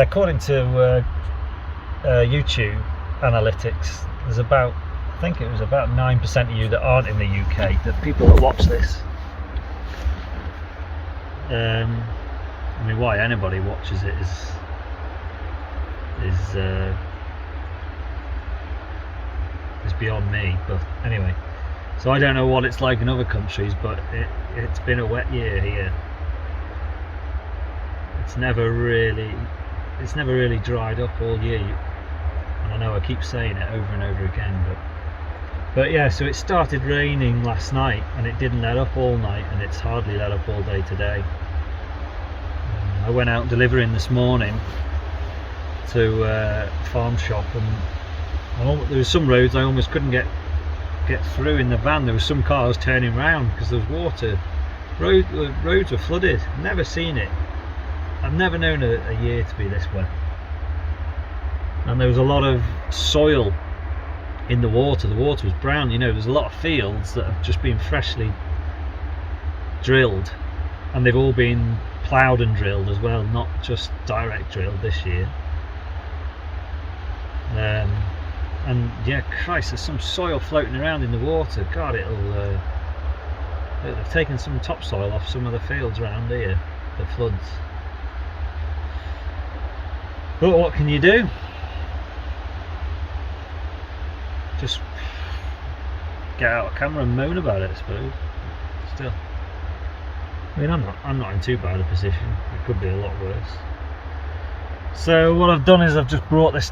according to YouTube analytics, there's about, I think it was about 9% of you that aren't in the UK, that people that watch this. I mean, why anybody watches it is beyond me. But anyway, so I don't know what it's like in other countries, but it's been a wet year here. It's never really dried up all year, and I know I keep saying it over and over again, but yeah, so it started raining last night and it didn't let up all night, and it's hardly let up all day today. I went out delivering this morning to a farm shop, and there was some roads I almost couldn't get through in the van. There was some cars turning around because there was water. Roads were flooded. Never seen it. I've never known a year to be this wet. And there was a lot of soil in the water. The water was brown. You know, there's a lot of fields that have just been freshly drilled, and they've all been ploughed and drilled as well, not just direct drilled this year. And yeah, Christ, there's some soil floating around in the water. God, they've taken some topsoil off some of the fields around here, the floods. But what can you do? Just get out a camera and moan about it, I suppose. Still, I mean, I'm not in too bad a position. It could be a lot worse. So what I've done is I've just brought this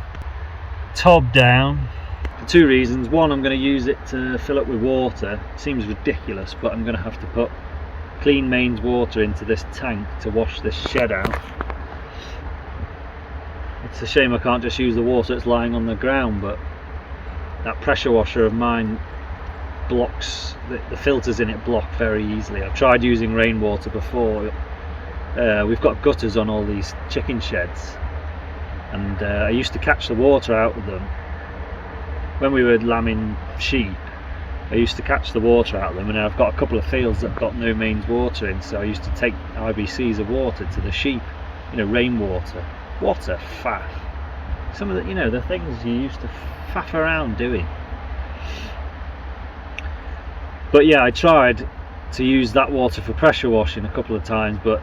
tub down for two reasons. One, I'm going to use it to fill up with water. It seems ridiculous, but I'm going to have to put clean mains water into this tank to wash this shed out. It's a shame I can't just use the water that's lying on the ground, but that pressure washer of mine blocks, the filters in it block very easily. I've tried using rainwater before. We've got gutters on all these chicken sheds, and I used to catch the water out of them when we were lambing sheep. I used to catch the water out of them, and I've got a couple of fields that have got no mains water in, so I used to take IBCs of water to the sheep, you know, rainwater. What a faff. Some of the, you know, the things you used to faff around doing. But yeah, I tried to use that water for pressure washing a couple of times, but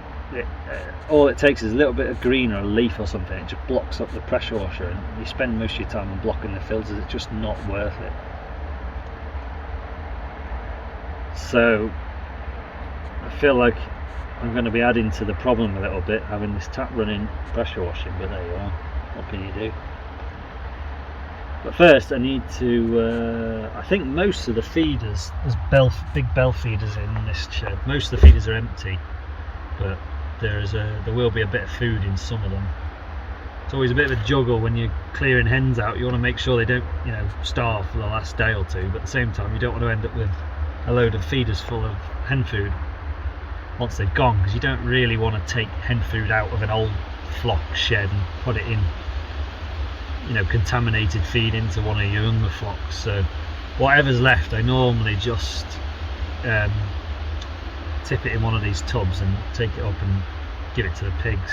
all it takes is a little bit of green or a leaf or something. It just blocks up the pressure washer, and you spend most of your time on blocking the filters. It's just not worth it. So I feel like I'm going to be adding to the problem a little bit, having this tap running pressure washing, but there you are. What can you do? But first I need to, I think most of the feeders, there's big bell feeders in this shed. Most of the feeders are empty, but there will be a bit of food in some of them. It's always a bit of a juggle when you're clearing hens out. You want to make sure they don't, you know, starve for the last day or two, but at the same time you don't want to end up with a load of feeders full of hen food once they've gone, because you don't really want to take hen food out of an old flock shed and put it in, you know, contaminated feed into one of your younger flocks. So whatever's left, I normally just tip it in one of these tubs and take it up and give it to the pigs.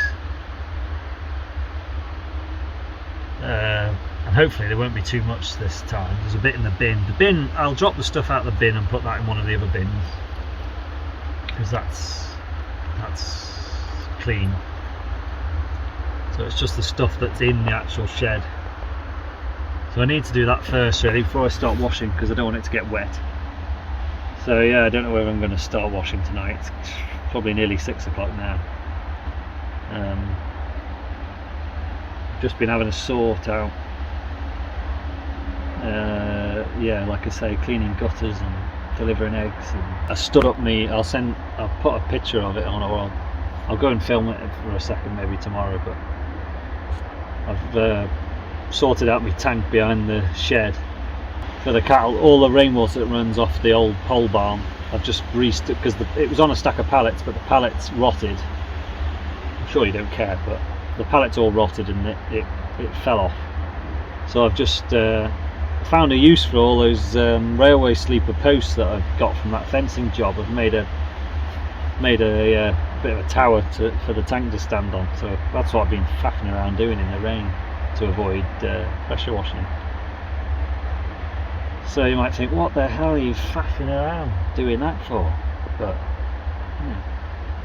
And hopefully there won't be too much this time. There's a bit in the bin. The bin, I'll drop the stuff out of the bin and put that in one of the other bins, because that's clean. So it's just the stuff that's in the actual shed. So I need to do that first really before I start washing, because I don't want it to get wet. So yeah, I don't know whether I'm going to start washing tonight. It's probably nearly 6 o'clock now. Just been having a sort out. Yeah, like I say, cleaning gutters and delivering eggs. And I stood up I'll put a picture of it on, or I'll go and film it for a second maybe tomorrow, but I've sorted out my tank behind the shed for the cattle. All the rainwater that runs off the old pole barn, I've just restood, because it was on a stack of pallets, but the pallets rotted. I'm sure you don't care, but the pallets all rotted and it fell off. So I've just found a use for all those railway sleeper posts that I've got from that fencing job. I've made a bit of a tower for the tank to stand on, so that's what I've been faffing around doing in the rain to avoid pressure washing. So you might think, what the hell are you faffing around doing that for? But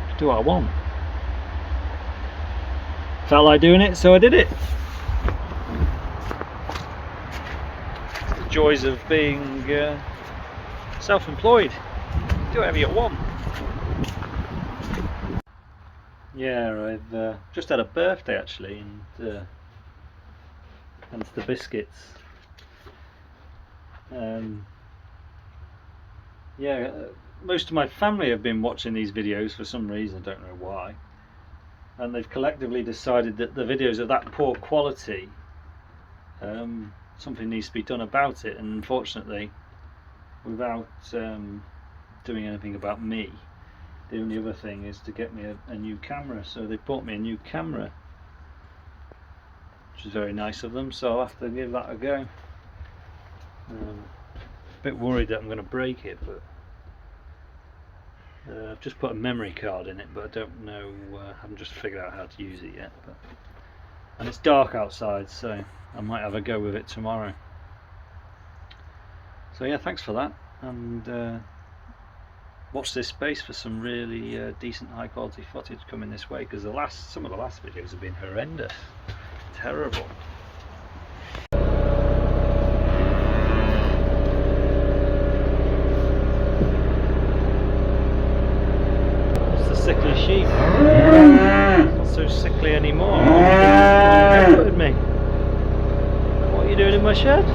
just do what I want. Felt like doing it, so I did it. The joys of being self-employed. Do whatever you want. Yeah, I've just had a birthday actually, and hence the biscuits. Yeah, most of my family have been watching these videos for some reason, I don't know why, and they've collectively decided that the videos are that poor quality, something needs to be done about it, and unfortunately, without doing anything about me, the only other thing is to get me a new camera. So they bought me a new camera, which is very nice of them, so I'll have to give that a go. A bit worried that I'm going to break it, but I've just put a memory card in it, but I don't know, haven't just figured out how to use it yet. And it's dark outside, so I might have a go with it tomorrow. So yeah, thanks for that, and watch this space for some really decent high quality footage coming this way, because some of the last videos have been horrendous, terrible. It's the sickly sheep. Not so sickly anymore. With me. What are you doing in my shed?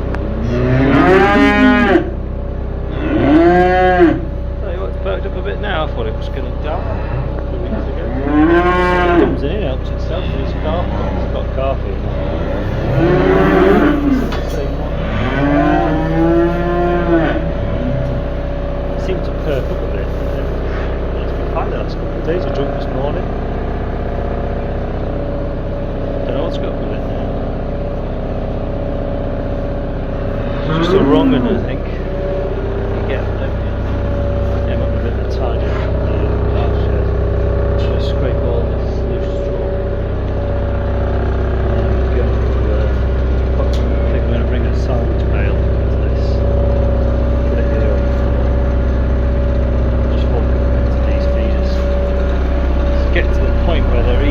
Perked up a bit now. I thought it was going to die a few weeks ago. It comes in, helps itself with his calf. It's got calf in there. This is the same one. It seemed to perk up a bit, and then it's been fine the last couple of days. I drunk this morning. Don't know what's got up with it now. It's just a wrong one, I think. You get it, don't you? Tidy up the car shed. Just scrape all this loose straw. I'm going to bring a sandwich bale into this. Put it here on the floor. Just walk it into these feeders. Just get to the point where they're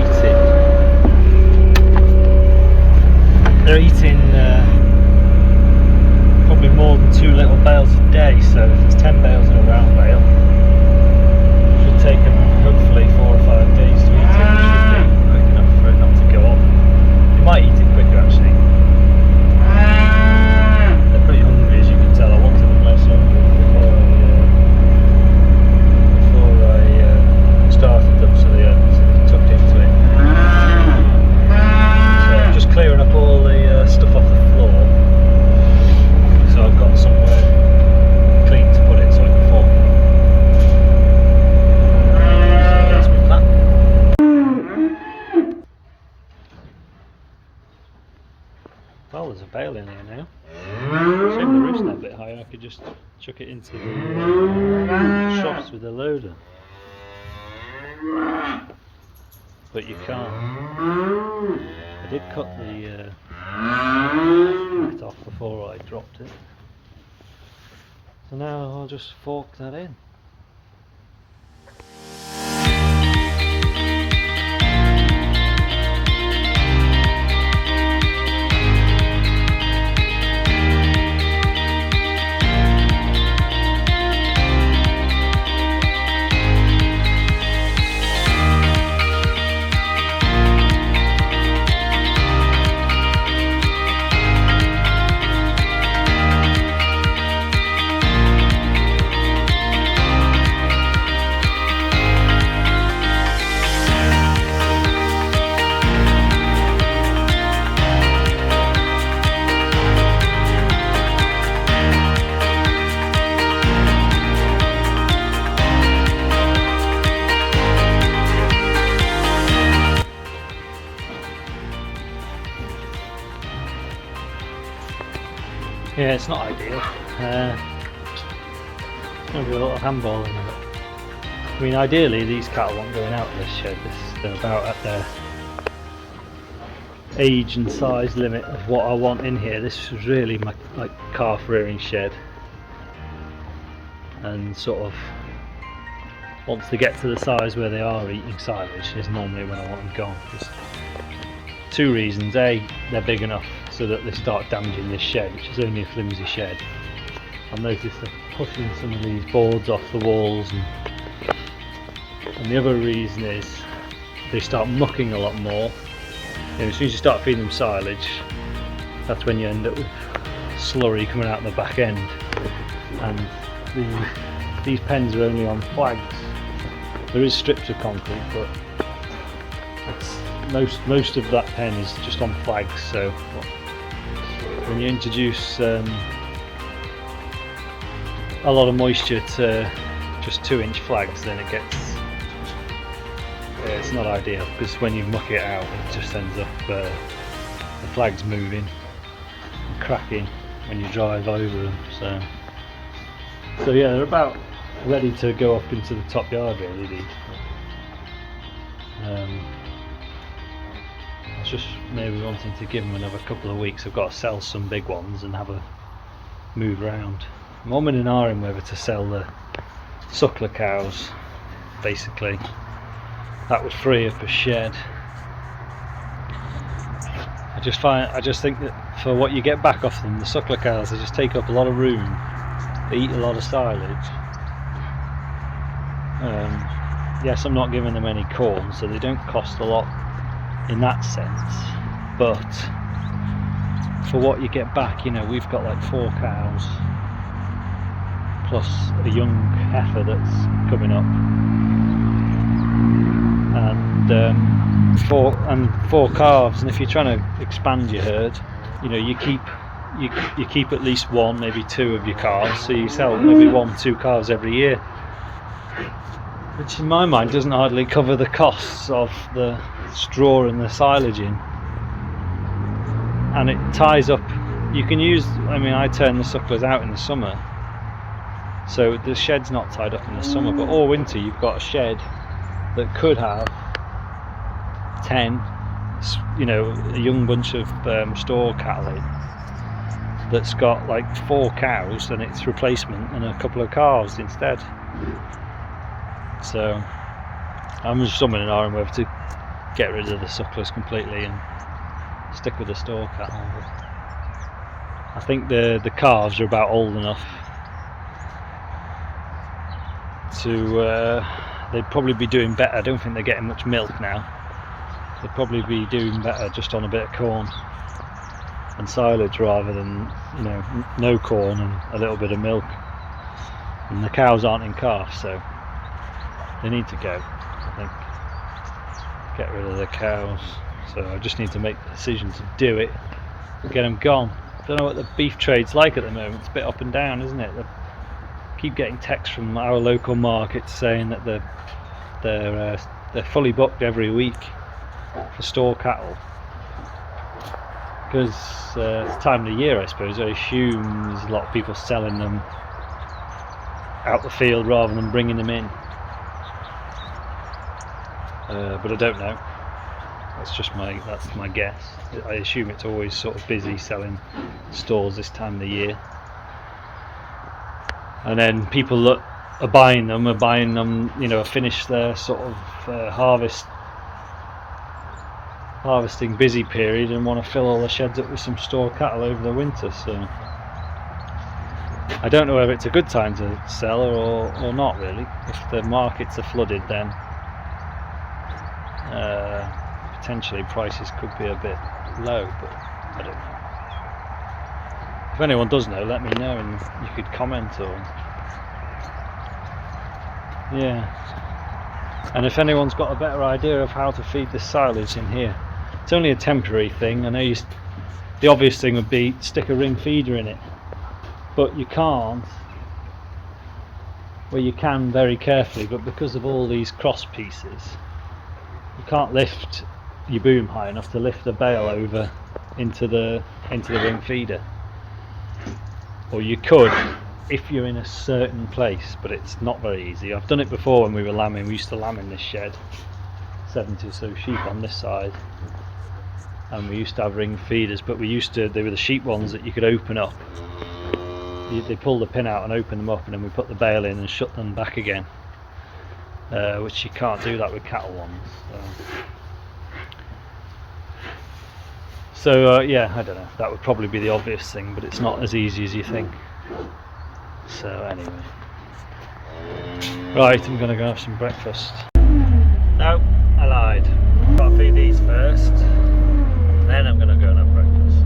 eating probably more than 2 little bales a day. So if there's 10 bales in a round bale, take them hopefully 4 or 5 days to eat it, which should be quick enough for it not to go on. You might eat it quicker actually. They're pretty hungry, as you can tell. I wanted them less hungry before I started them, so they tucked into it. So I'm just clearing up all the stuff off the floor, so I've got somewhere clean to put it so I can fork it. Well, there's a bale in here now. Shame the roof's not a bit higher. I could just chuck it into the shops with a loader. But you can't. I did cut the net off before I dropped it. So now I'll just fork that in. Yeah, it's not ideal. Maybe a little handball in it. I mean, ideally these cattle aren't going out of this shed. They're about at their age and size limit of what I want in here. This was really my calf rearing shed, and sort of once they get to the size where they are eating silage is normally when I want them gone. There's two reasons: A, they're big enough so that they start damaging this shed, which is only a flimsy shed. I've noticed they're pushing some of these boards off the walls, and the other reason is they start mucking a lot more. You know, as soon as you start feeding them silage, that's when you end up with slurry coming out the back end. And these pens are only on flags. There is strips of concrete, but most of that pen is just on flags. So when you introduce a lot of moisture to just 2-inch flags, then it's not ideal, because when you muck it out, it just ends up the flags moving and cracking when you drive over them. So yeah, they're about ready to go up into the top yard really. These. I was just maybe wanting to give them another couple of weeks. I've got to sell some big ones and have a move around. I'm on and ahhing whether to sell the suckler cows, basically. That would free up a shed. I just think that for what you get back off them, the suckler cows, they just take up a lot of room. They eat a lot of silage. Yes, I'm not giving them any corn, so they don't cost a lot in that sense. But for what you get back, you know, we've got like 4 cows plus a young heifer that's coming up, and 4 calves. And if you're trying to expand your herd, you know, you keep at least 1, maybe 2 of your calves, so you sell maybe 1-2 calves every year, which in my mind doesn't hardly cover the costs of the straw and the silage in, and it ties up. You can use, I mean, I turn the sucklers out in the summer, so the shed's not tied up in the summer, but all winter you've got a shed that could have 10, you know, a young bunch of store cattle in, that's got like 4 cows and its replacement, and a couple of calves instead. So I'm just summing an iron whether to get rid of the sucklers completely and stick with the store cattle. I think the calves are about old enough to they'd probably be doing better. I don't think they're getting much milk now. They'd probably be doing better just on a bit of corn and silage rather than, you know, no corn and a little bit of milk. And the cows aren't in calf, so they need to go, I think. Get rid of the cows. So I just need to make the decision to do it, get them gone. I don't know what the beef trade's like at the moment. It's a bit up and down, isn't it? I keep getting texts from our local markets saying that they're fully booked every week for store cattle, because it's time of the year, I suppose. I assume there's a lot of people selling them out the field rather than bringing them in, but I don't know. That's my guess. I assume it's always sort of busy selling stores this time of the year, and then people that are buying them, you know, finish their sort of harvesting busy period and want to fill all the sheds up with some store cattle over the winter. So I don't know whether it's a good time to sell or not really. If the markets are flooded, then potentially prices could be a bit low, but I don't know. If anyone does know, let me know and you could comment, or yeah. And if anyone's got a better idea of how to feed this silage in here, it's only a temporary thing. I know the obvious thing would be stick a ring feeder in it, but you can't. Well, you can very carefully, but because of all these cross pieces, you can't lift your boom high enough to lift the bale over into the ring feeder. Or you could, if you're in a certain place, but it's not very easy. I've done it before when we were lambing. We used to lamb in this shed, 70 or so sheep on this side, and we used to have ring feeders, but they were the sheep ones that you could open up. They pull the pin out and open them up, and then we put the bale in and shut them back again, which you can't do that with cattle ones. So yeah, I don't know, that would probably be the obvious thing, but it's not as easy as you think. So anyway, right, I'm gonna go have some breakfast. No, I lied. Gotta feed these first, then I'm gonna go and have breakfast.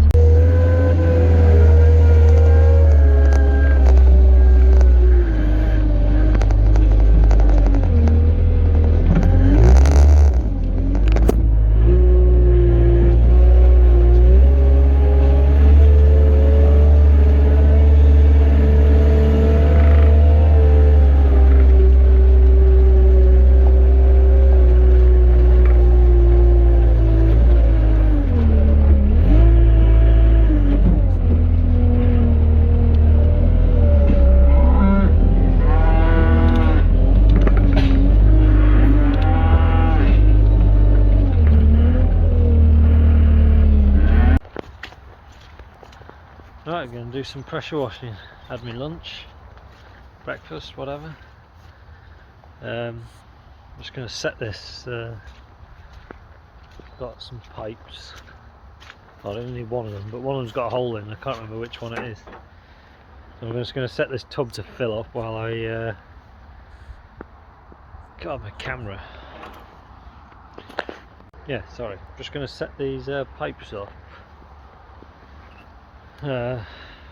Right, I'm going to do some pressure washing. Had my lunch, breakfast, whatever. I'm just going to set this. Got some pipes. Well, I only need one of them, but one of them's got a hole in. I can't remember which one it is. So I'm just going to set this tub to fill up while I got my camera. Yeah, sorry. Just going to set these pipes up.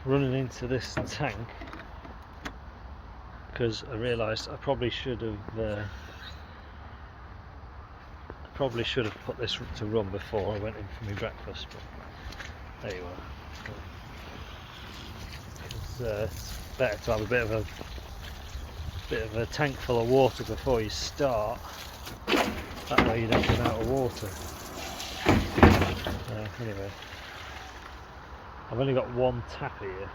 Running into this tank, because I realised I probably should have put this to run before I went in for my breakfast, but there you are. It's better to have a bit of a tank full of water before you start. That way you don't run out of water. Anyway. I've only got one tap here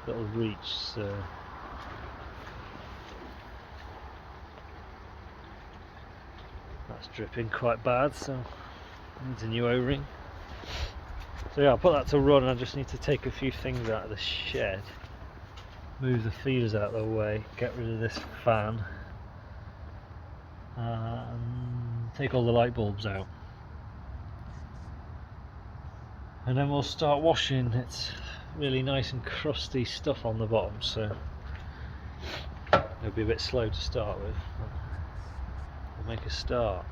that'll reach, so that's dripping quite bad, so needs a new O-ring. So yeah, I'll put that to run. I just need to take a few things out of the shed, move the feeders out of the way, get rid of this fan, and take all the light bulbs out. And then we'll start washing. It's really nice and crusty stuff on the bottom, so it'll be a bit slow to start with, but we'll make a start.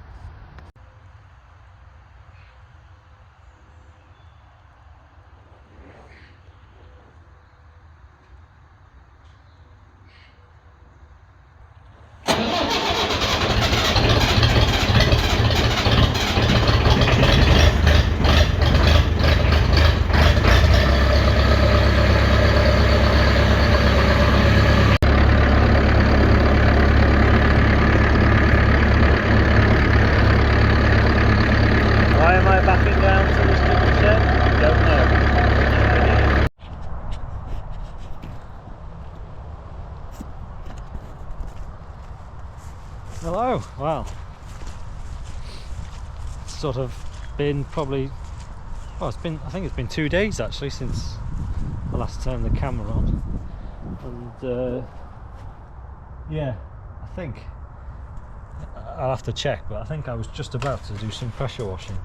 Hello. Well, it's sort of been probably, well, I think it's been 2 days actually since I last turned the camera on, and yeah, I think I'll have to check, but I think I was just about to do some pressure washing,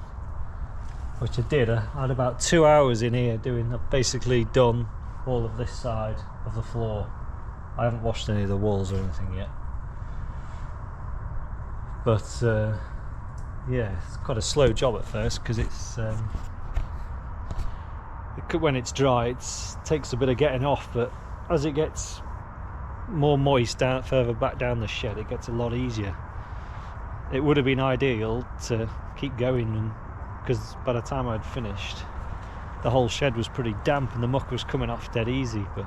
which I did. I had about 2 hours in here doing. I've basically done all of this side of the floor. I haven't washed any of the walls or anything yet. But yeah, it's quite a slow job at first, because when it's dry, it takes a bit of getting off, but as it gets more moist further back down the shed, it gets a lot easier. It would have been ideal to keep going, because by the time I'd finished, the whole shed was pretty damp and the muck was coming off dead easy, but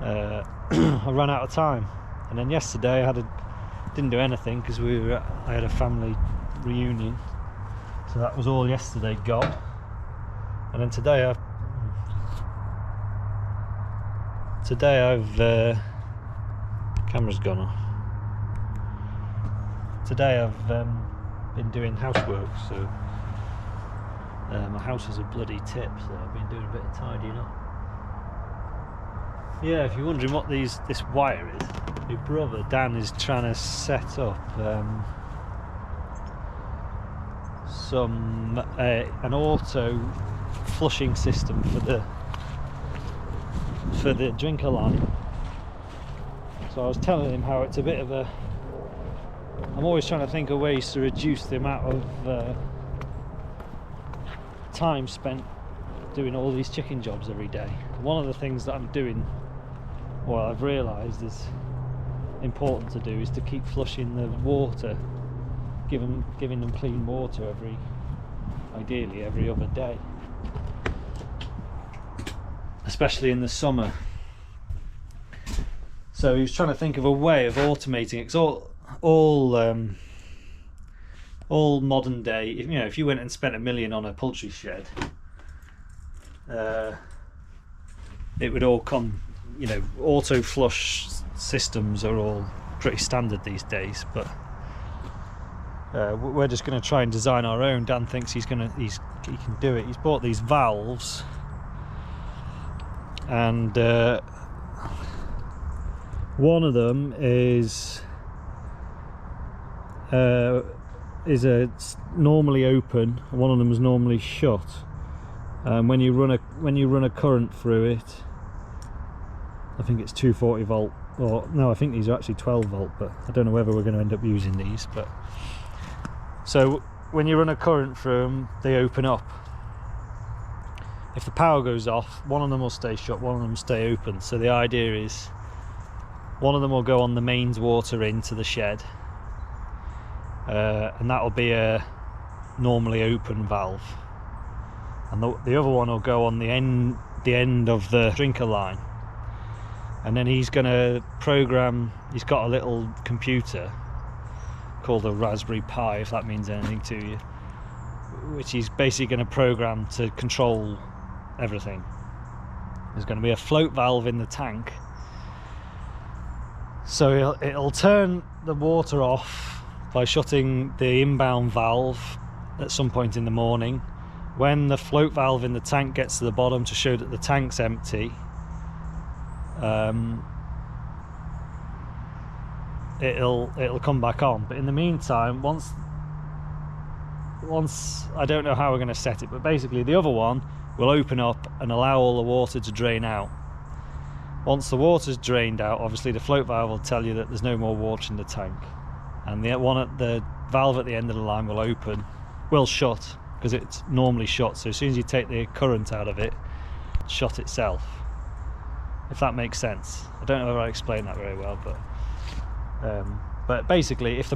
I ran out of time. And then yesterday I didn't do anything because I had a family reunion, so that was all yesterday gone. And then today Today I've camera's gone off. Today I've been doing housework, so my house is a bloody tip, so I've been doing a bit of tidying up. Yeah, if you're wondering what this wire is, my brother Dan is trying to set up an auto flushing system for the drinker line. So I was telling him how it's a bit of a, I'm always trying to think of ways to reduce the amount of time spent doing all these chicken jobs every day. One of the things that I'm doing, well, I've realised is important to do, is to keep flushing the water, giving them clean water ideally every other day, especially in the summer. So he was trying to think of a way of automating it. It's all modern day. If you went and spent $1 million on a poultry shed, it would all come. Auto flush systems are all pretty standard these days, but we're just going to try and design our own. Dan thinks he can do it. He's bought these valves, and one of them is normally open, and one of them is normally shut. When you run a current through it, I think it's 240 volt, or no, I think these are actually 12 volt, but I don't know whether we're going to end up using these. But so when you run a current through them, they open up. If the power goes off, one of them will stay shut, one of them will stay open. So the idea is one of them will go on the mains water into the shed, and that'll be a normally open valve, and the other one will go on the end of the drinker line. And then he's going to program, he's got a little computer called a Raspberry Pi, if that means anything to you, which he's basically going to program to control everything. There's going to be a float valve in the tank, so it'll turn the water off by shutting the inbound valve at some point in the morning. When the float valve in the tank gets to the bottom to show that the tank's empty, it'll come back on. But in the meantime, once I don't know how we're going to set it, but basically the other one will open up and allow all the water to drain out. Once the water's drained out, obviously the float valve will tell you that there's no more water in the tank, and the valve at the end of the line will shut, because it's normally shut. So as soon as you take the current out of it, it's shut itself, if that makes sense. I don't know if I explained that very well, but basically if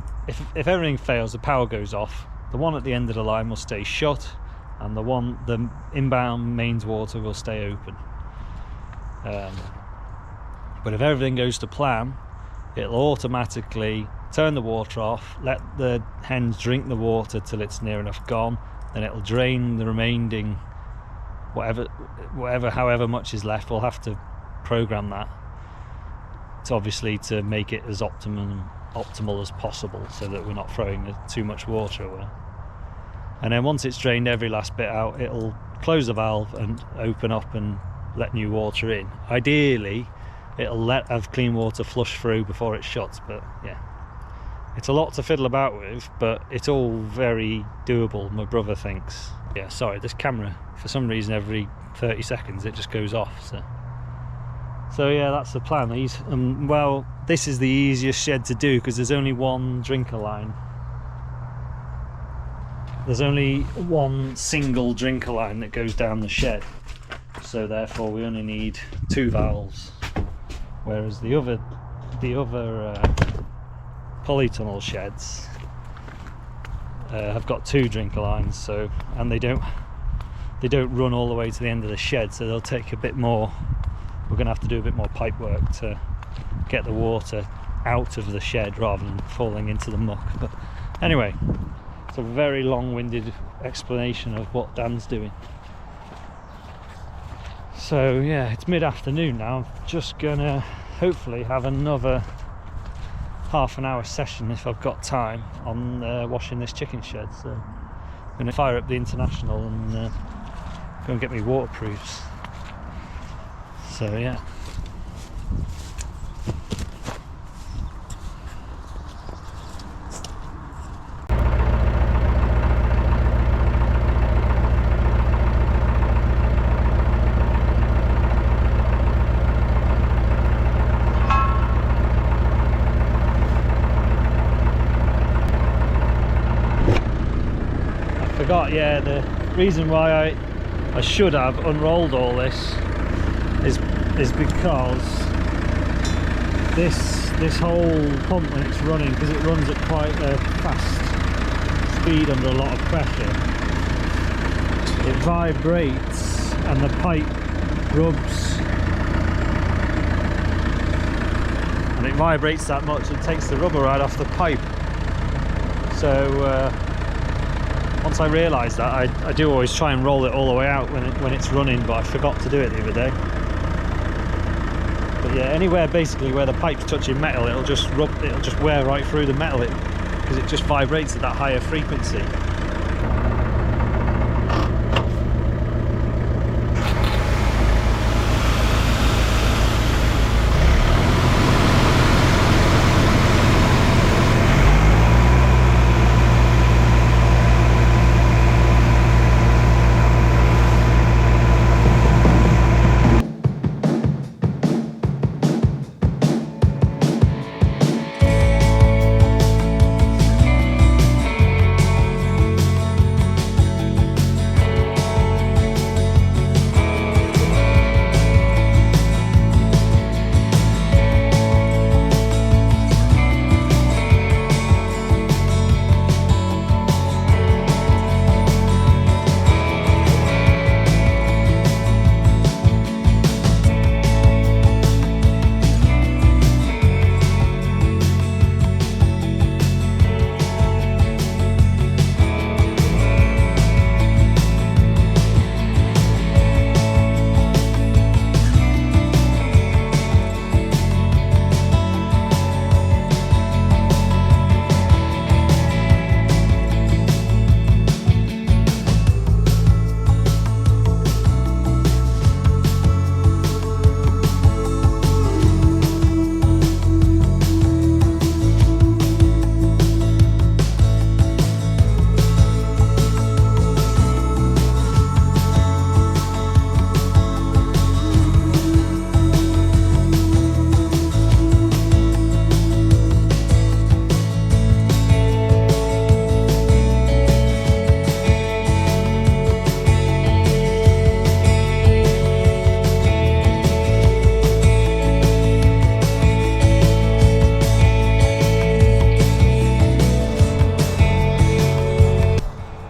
everything fails, the power goes off, the one at the end of the line will stay shut, and the inbound mains water will stay open. But if everything goes to plan, it'll automatically turn the water off, let the hens drink the water till it's near enough gone, then it'll drain the remaining however much is left. We'll have to program that to make it as optimal as possible, so that we're not throwing too much water away. And then once it's drained every last bit out, it'll close the valve and open up and let new water in. Ideally it'll have clean water flush through before it shuts, but yeah, it's a lot to fiddle about with, but it's all very doable, my brother thinks. Yeah, sorry, this camera, for some reason every 30 seconds it just goes off, so yeah, that's the plan. Well, this is the easiest shed to do because there's only one drinker line. There's only one single drinker line that goes down the shed, so therefore we only need 2 valves, whereas the other polytunnel sheds have got 2 drinker lines, and they don't run all the way to the end of the shed, so they'll take a bit more. We're going to have to do a bit more pipe work to get the water out of the shed rather than falling into the muck. But anyway, it's a very long-winded explanation of what Dan's doing. So yeah, it's mid-afternoon now. I'm just gonna hopefully have another half an hour session if I've got time on washing this chicken shed. So I'm gonna fire up the International and go and get me waterproofs. So yeah. Forgot, yeah, the reason why I should have unrolled all this is because this whole pump, when it's running, because it runs at quite a fast speed under a lot of pressure, it vibrates and the pipe rubs, and it vibrates that much it takes the rubber right off the pipe. So once I realised that, I do always try and roll it all the way out when it's running, but I forgot to do it the other day. But yeah, anywhere basically where the pipe's touching metal, it'll just wear right through the metal because it just vibrates at that higher frequency.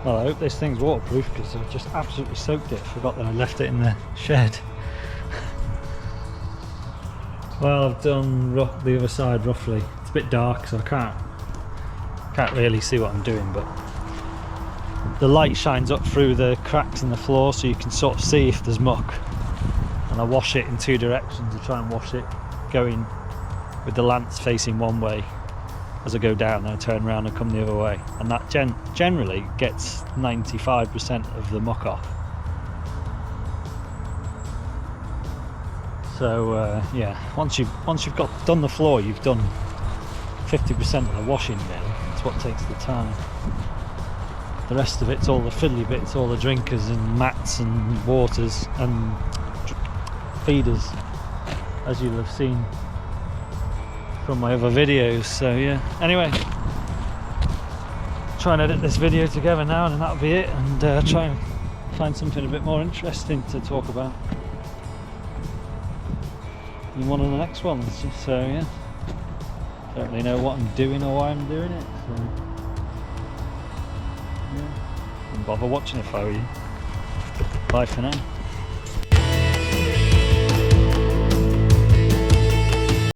Well, I hope this thing's waterproof because I've just absolutely soaked it. I forgot that I left it in the shed. Well, I've done the other side roughly. It's a bit dark, so I can't really see what I'm doing, but the light shines up through the cracks in the floor so you can sort of see if there's muck. And I wash it in two directions. I try and wash it going with the lance facing one way as I go down, and I turn around and come the other way, and that generally gets 95% of the muck off. So yeah, once you've done the floor, you've done 50% of the washing really. It's what takes the time. The rest of it's all the fiddly bits, all the drinkers and mats and waters and feeders, as you'll have seen from my other videos. So yeah, anyway, try and edit this video together now and then that'll be it, and try and find something a bit more interesting to talk about in one of the next ones. So yeah, don't really know what I'm doing or why I'm doing it, so yeah, wouldn't bother watching if I were you. Bye for now.